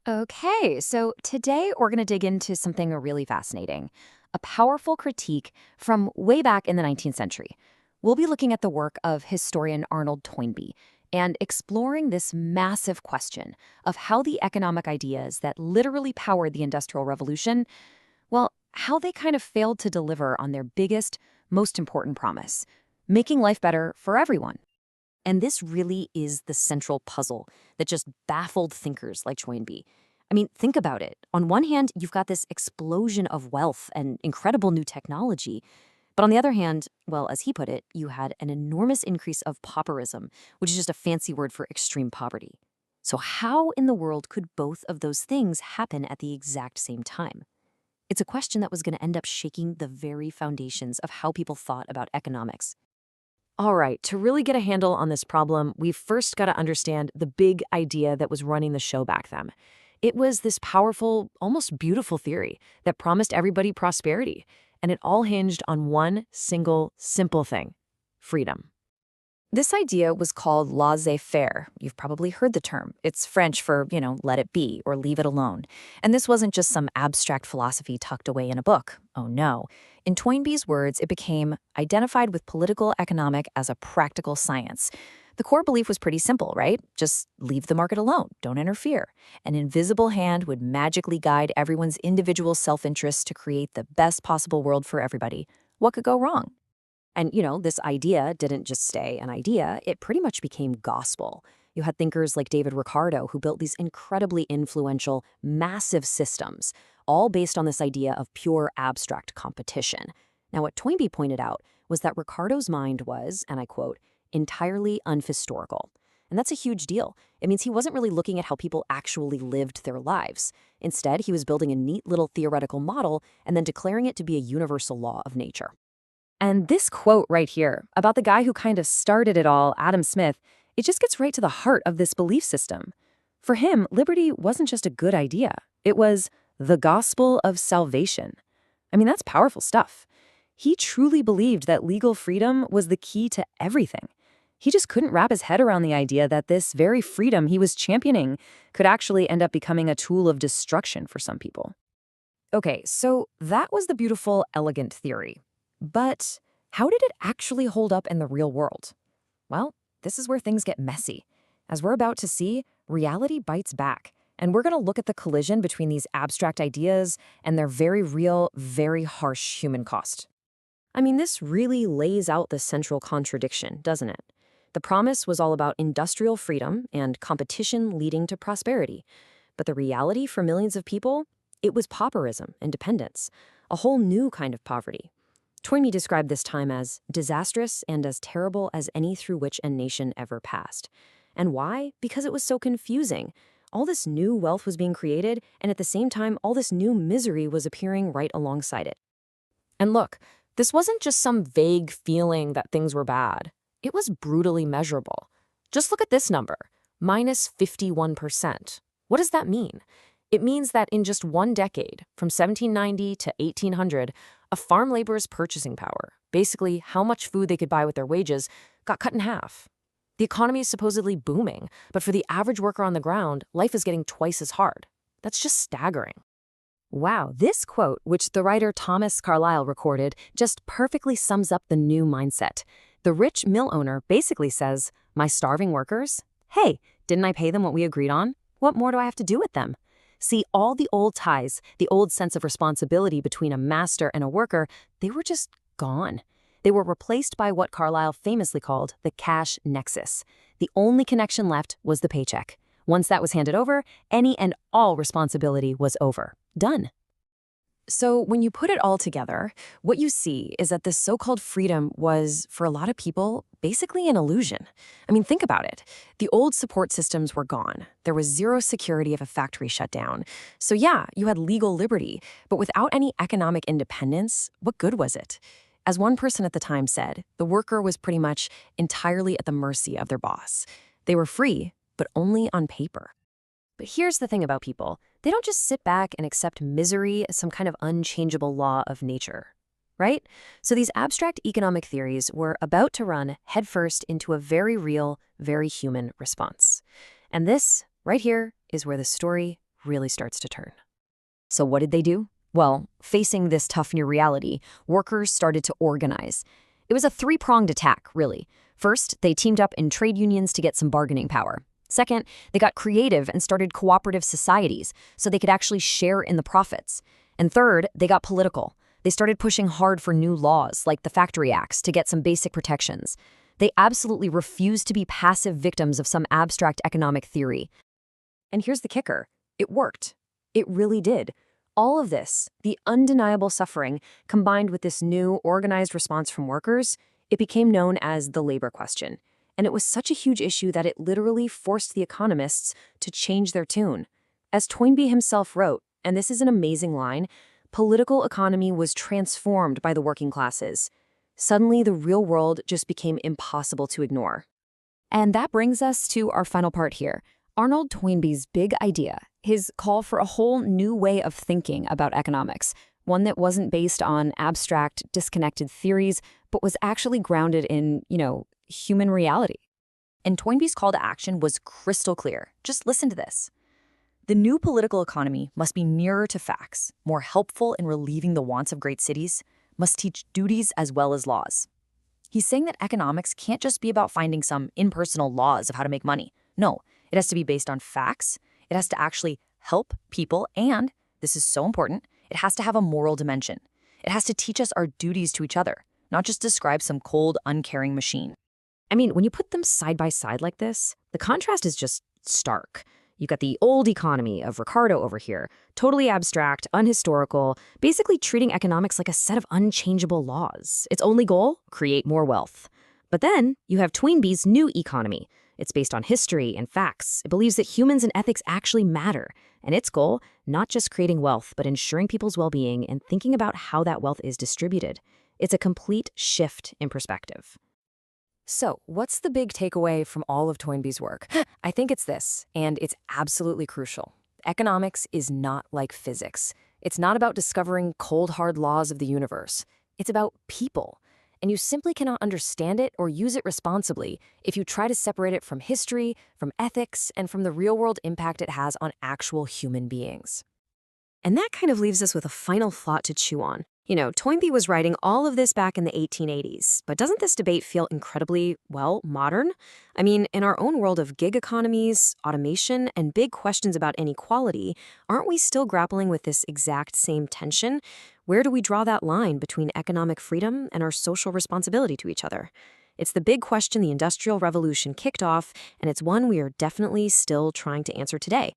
Okay, so today we're going to dig into something really fascinating, a powerful critique from way back in the 19th century. We'll be looking at the work of historian Arnold Toynbee and exploring this massive question of how the economic ideas that literally powered the Industrial Revolution, well, how they kind of failed to deliver on their biggest, most important promise, making life better for everyone. And this really is the central puzzle that just baffled thinkers like Toynbee. I mean, think about it. On one hand, you've got this explosion of wealth and incredible new technology. But on the other hand, well, as he put it, you had an enormous increase of pauperism, which is just a fancy word for extreme poverty. So how in the world could both of those things happen at the exact same time? It's a question that was going to end up shaking the very foundations of how people thought about economics. All right, to really get a handle on this problem, we've first got to understand the big idea that was running the show back then. It was this powerful, almost beautiful theory that promised everybody prosperity, and it all hinged on one single, simple thing: freedom. This idea was called laissez-faire. You've probably heard the term. It's French for, let it be or leave it alone. And this wasn't just some abstract philosophy tucked away in a book. Oh no. In Toynbee's words, it became identified with political economic as a practical science. The core belief was pretty simple, right? Just leave the market alone. Don't interfere. An invisible hand would magically guide everyone's individual self-interest to create the best possible world for everybody. What could go wrong? And, this idea didn't just stay an idea, it pretty much became gospel. You had thinkers like David Ricardo who built these incredibly influential, massive systems, all based on this idea of pure abstract competition. Now, what Toynbee pointed out was that Ricardo's mind was, and I quote, entirely unhistorical. And that's a huge deal. It means he wasn't really looking at how people actually lived their lives. Instead, he was building a neat little theoretical model and then declaring it to be a universal law of nature. And this quote right here about the guy who kind of started it all, Adam Smith, it just gets right to the heart of this belief system. For him, liberty wasn't just a good idea. It was the gospel of salvation. I mean, that's powerful stuff. He truly believed that legal freedom was the key to everything. He just couldn't wrap his head around the idea that this very freedom he was championing could actually end up becoming a tool of destruction for some people. Okay, so that was the beautiful, elegant theory. But how did it actually hold up in the real world? Well, this is where things get messy. As we're about to see, reality bites back, and we're going to look at the collision between these abstract ideas and their very real, very harsh human cost. I mean, this really lays out the central contradiction, doesn't it? The promise was all about industrial freedom and competition leading to prosperity. But the reality for millions of people, it was pauperism and dependence, a whole new kind of poverty. Toynbee described this time as disastrous and as terrible as any through which a nation ever passed. And why? Because it was so confusing. All this new wealth was being created, and at the same time, all this new misery was appearing right alongside it. And look, this wasn't just some vague feeling that things were bad. It was brutally measurable. Just look at this number, minus 51%. What does that mean? It means that in just one decade, from 1790 to 1800, a farm laborer's purchasing power, basically how much food they could buy with their wages, got cut in half. The economy is supposedly booming, but for the average worker on the ground, life is getting twice as hard. That's just staggering. Wow, this quote, which the writer Thomas Carlyle recorded, just perfectly sums up the new mindset. The rich mill owner basically says, "My starving workers? Hey, didn't I pay them what we agreed on? What more do I have to do with them?" See, all the old ties, the old sense of responsibility between a master and a worker, they were just gone. They were replaced by what Carlyle famously called the cash nexus. The only connection left was the paycheck. Once that was handed over, any and all responsibility was over. Done. So when you put it all together, what you see is that this so-called freedom was, for a lot of people, basically an illusion. I mean, think about it. The old support systems were gone. There was zero security if a factory shut down. So yeah, you had legal liberty, but without any economic independence, what good was it? As one person at the time said, the worker was pretty much entirely at the mercy of their boss. They were free, but only on paper. But here's the thing about people. They don't just sit back and accept misery as some kind of unchangeable law of nature, right? So these abstract economic theories were about to run headfirst into a very real, very human response. And this, right here, is where the story really starts to turn. So what did they do? Well, facing this tough new reality, workers started to organize. It was a three-pronged attack, really. First, they teamed up in trade unions to get some bargaining power. Second, they got creative and started cooperative societies so they could actually share in the profits. And third, they got political. They started pushing hard for new laws, like the Factory Acts, to get some basic protections. They absolutely refused to be passive victims of some abstract economic theory. And here's the kicker. It worked. It really did. All of this, the undeniable suffering, combined with this new organized response from workers, it became known as the labor question. And it was such a huge issue that it literally forced the economists to change their tune. As Toynbee himself wrote, and this is an amazing line, political economy was transformed by the working classes. Suddenly, the real world just became impossible to ignore. And that brings us to our final part here. Arnold Toynbee's big idea, his call for a whole new way of thinking about economics, one that wasn't based on abstract, disconnected theories, but was actually grounded in, human reality. And Toynbee's call to action was crystal clear. Just listen to this. The new political economy must be nearer to facts, more helpful in relieving the wants of great cities, must teach duties as well as laws. He's saying that economics can't just be about finding some impersonal laws of how to make money. No, it has to be based on facts. It has to actually help people, and, this is so important, it has to have a moral dimension. It has to teach us our duties to each other, not just describe some cold, uncaring machine. I mean, when you put them side by side like this, the contrast is just stark. You've got the old economy of Ricardo over here, totally abstract, unhistorical, basically treating economics like a set of unchangeable laws. Its only goal? Create more wealth. But then you have Toynbee's new economy. It's based on history and facts. It believes that humans and ethics actually matter. And its goal, not just creating wealth, but ensuring people's well-being and thinking about how that wealth is distributed. It's a complete shift in perspective. So, what's the big takeaway from all of Toynbee's work? I think it's this, and it's absolutely crucial. Economics is not like physics. It's not about discovering cold, hard laws of the universe. It's about people. And you simply cannot understand it or use it responsibly if you try to separate it from history, from ethics, and from the real-world impact it has on actual human beings. And that kind of leaves us with a final thought to chew on. Toynbee was writing all of this back in the 1880s, but doesn't this debate feel incredibly, modern? I mean, in our own world of gig economies, automation, and big questions about inequality, aren't we still grappling with this exact same tension? Where do we draw that line between economic freedom and our social responsibility to each other? It's the big question the Industrial Revolution kicked off, and it's one we are definitely still trying to answer today.